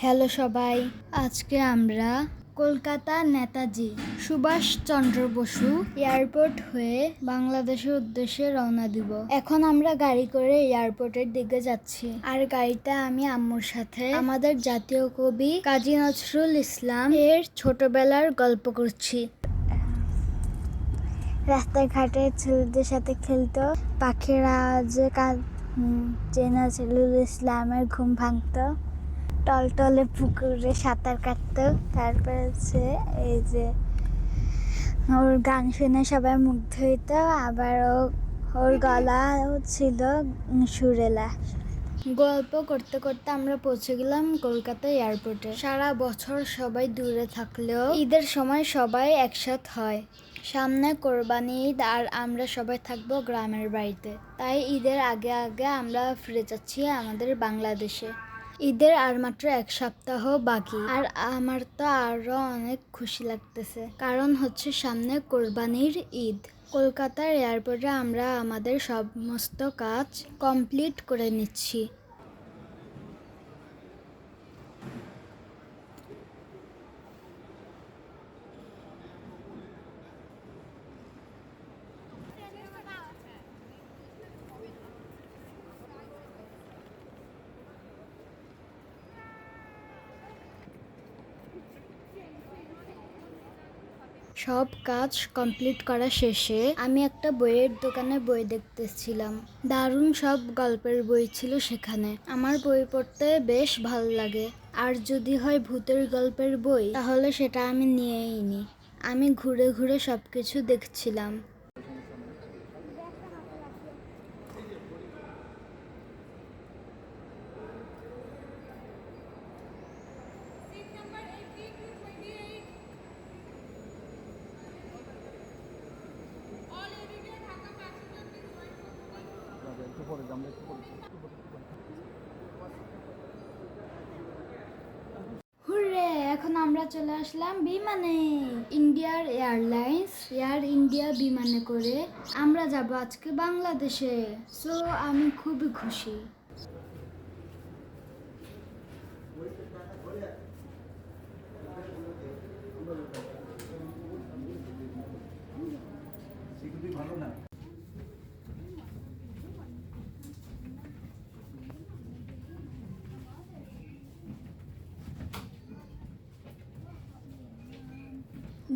Hello সবাই, আজকে আমরা কলকাতা নেতাজি সুভাষচন্দ্র বসু এয়ারপোর্ট হয়ে বাংলাদেশের উদ্দেশ্যে রওনা দিব। এখন আমরা গাড়ি করে এয়ারপোর্টের দিকে যাচ্ছি, আর গাড়িতে আমি আম্মুর সাথে আমাদের জাতীয় কবি কাজী নজরুল ইসলাম এর ছোটবেলার গল্প করছি। রাস্তায় ঘাটে ছেলেদের সাথে খেলতো, পাখিরা যে নজরুল ইসলামের ঘুম ভাঙতো, টলটলে পুকুরে সাঁতার কাটতো। তারপর হচ্ছে এই যে ওর গান শুনে সবাই মুগ্ধ হইতো, আবার ওর গলা ছিল সুরেলা। গল্প করতে করতে আমরা পৌঁছে গেলাম কলকাতা এয়ারপোর্টে। সারা বছর সবাই দূরে থাকলেও ঈদের সময় সবাই একসাথ হয়। সামনে কোরবানি ঈদ, আর আমরা সবাই থাকবো গ্রামের বাড়িতে। তাই ঈদের আগে আগে আমরা ফিরে যাচ্ছি আমাদের বাংলাদেশে। ঈদের আর মাত্র এক সপ্তাহ বাকি, আর আমার তো আরো অনেক খুশি লাগতেছে, কারণ হচ্ছে সামনে কোরবানির ঈদ। কলকাতার এয়ারপোর্টে আমরা আমাদের সমস্ত কাজ কমপ্লিট করে নিচ্ছি। সব কাজ কমপ্লিট করা শেষে আমি একটা বইয়ের দোকানে বই দেখতেছিলাম। দারুণ সব গল্পের বই ছিল সেখানে। আমার বই পড়তে বেশ ভালো লাগে, আর যদি হয় ভূতের গল্পের বই তাহলে সেটা আমি নিয়েই নি। আমি ঘুরে ঘুরে সবকিছু দেখছিলাম। হুররে, এখন আমরা চলে আসলাম বিমানে। ইন্ডিয়ার এয়ারলাইন্স এয়ার ইন্ডিয়া বিমানে করে আমরা যাব আজকে বাংলাদেশে। সো আমি খুবই খুশি।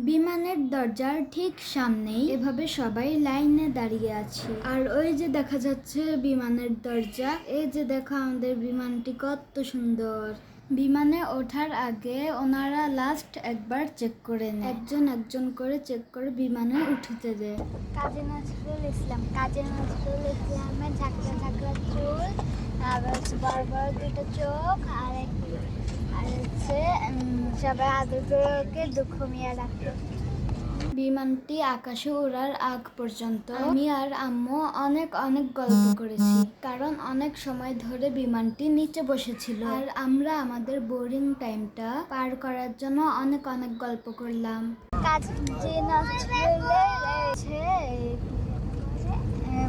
বিমানের দরজার ঠিক সামনেই এভাবে সবাই লাইনে দাঁড়িয়ে আছে, আর ওই যে দেখা যাচ্ছে বিমানের দরজা। এই যে দেখো আমাদের বিমানটি কত সুন্দর। বিমানে ওঠার আগে ওনারা লাস্ট একবার চেক করে নেয়, একজন একজন করে চেক করে বিমানে উঠিতে দেয়। কাজী নজরুল ইসলামের ঝাঁকড়া ঝাঁকড়া চুল, আবার বড় বড় দুটো চোখ, আর হচ্ছে সবাই আদর করে ওকে দুঃখ মিয়া ডাকতো। বিমানটি আকাশে ওড়ার আগ পর্যন্ত আমি আর আম্মু অনেক অনেক গল্প করেছি, কারণ অনেক সময় ধরে বিমানটি নিচে বসেছিল, আর আমরা আমাদের বোরিং টাইমটা পার করার জন্য অনেক অনেক গল্প করলাম। কাজী নজরুলের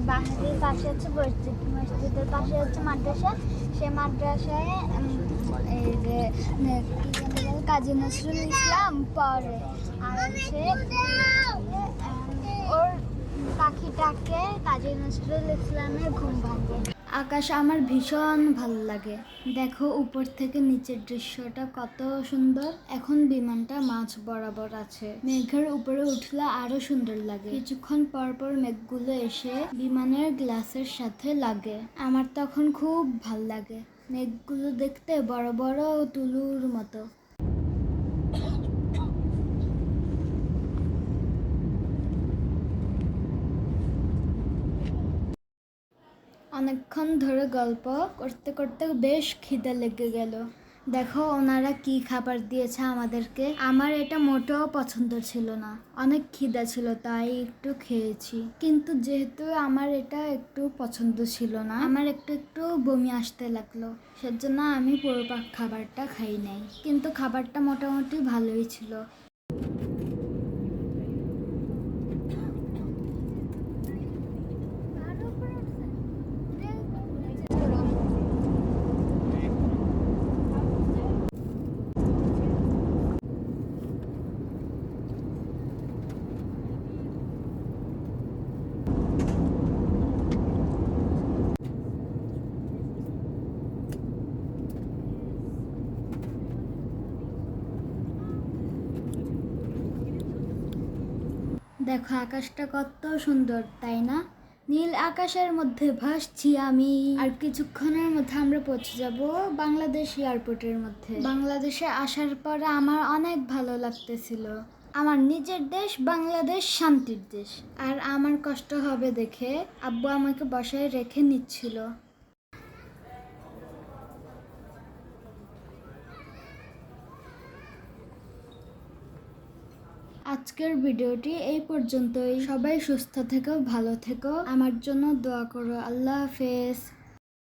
বাড়ির পাশে হচ্ছে মসজিদ, মসজিদের পাশে হচ্ছে মাদ্রাসা। সে মাদ্রাসায় এই যে কাজী নজরুল ইসলাম পড়ে, আর হচ্ছে ওর পাখিটাকে কাজী নজরুল ইসলামের ঘুম ভাঙে। আকাশ আমার ভীষণ ভালো লাগে। দেখো উপর থেকে নিচের দৃশ্যটা কত সুন্দর। এখন বিমানটা মাঝ বরাবর আছে, মেঘের উপরে উঠলে আরো সুন্দর লাগে। কিছুক্ষণ পর পর মেঘগুলো এসে বিমানের গ্লাসের সাথে লাগে। আমার তখন খুব ভাল লাগে। মেঘগুলো দেখতে বড় বড় তুলুর মতো। অনেকক্ষণ ধরে গল্প করতে করতে বেশ খিদে লেগে গেল। দেখো ওনারা কি খাবার দিয়েছে আমাদেরকে। আমার এটা মোটেও পছন্দ ছিল না, অনেক খিদা ছিল তাই একটু খেয়েছি। কিন্তু যেহেতু আমার এটা একটু পছন্দ ছিল না, আমার একটু একটু বমি আসতে লাগলো, সেজন্য আমি পুরো খাবারটা খাই নাই। কিন্তু খাবারটা মোটামুটি ভালোই ছিল। দেখো আকাশটা কত সুন্দর, তাই না? নীল আকাশের মধ্যে ভাসছি আমি। আর কিছুক্ষণের মধ্যে আমরা পৌঁছে যাব বাংলাদেশ এয়ারপোর্টের মধ্যে। বাংলাদেশে আসার পরে আমার অনেক ভালো লাগতেছিল। আমার নিজের দেশ বাংলাদেশ শান্তির দেশ। আর আমার কষ্ট হবে দেখে আব্বু আমাকে বসায় রেখে নিচ্ছিল। আজকের ভিডিওটি এই পর্যন্তই। সবাই সুস্থ থেকো, ভালো থেকো, আমার জন্য দোয়া করো। আল্লাহ হাফেজ।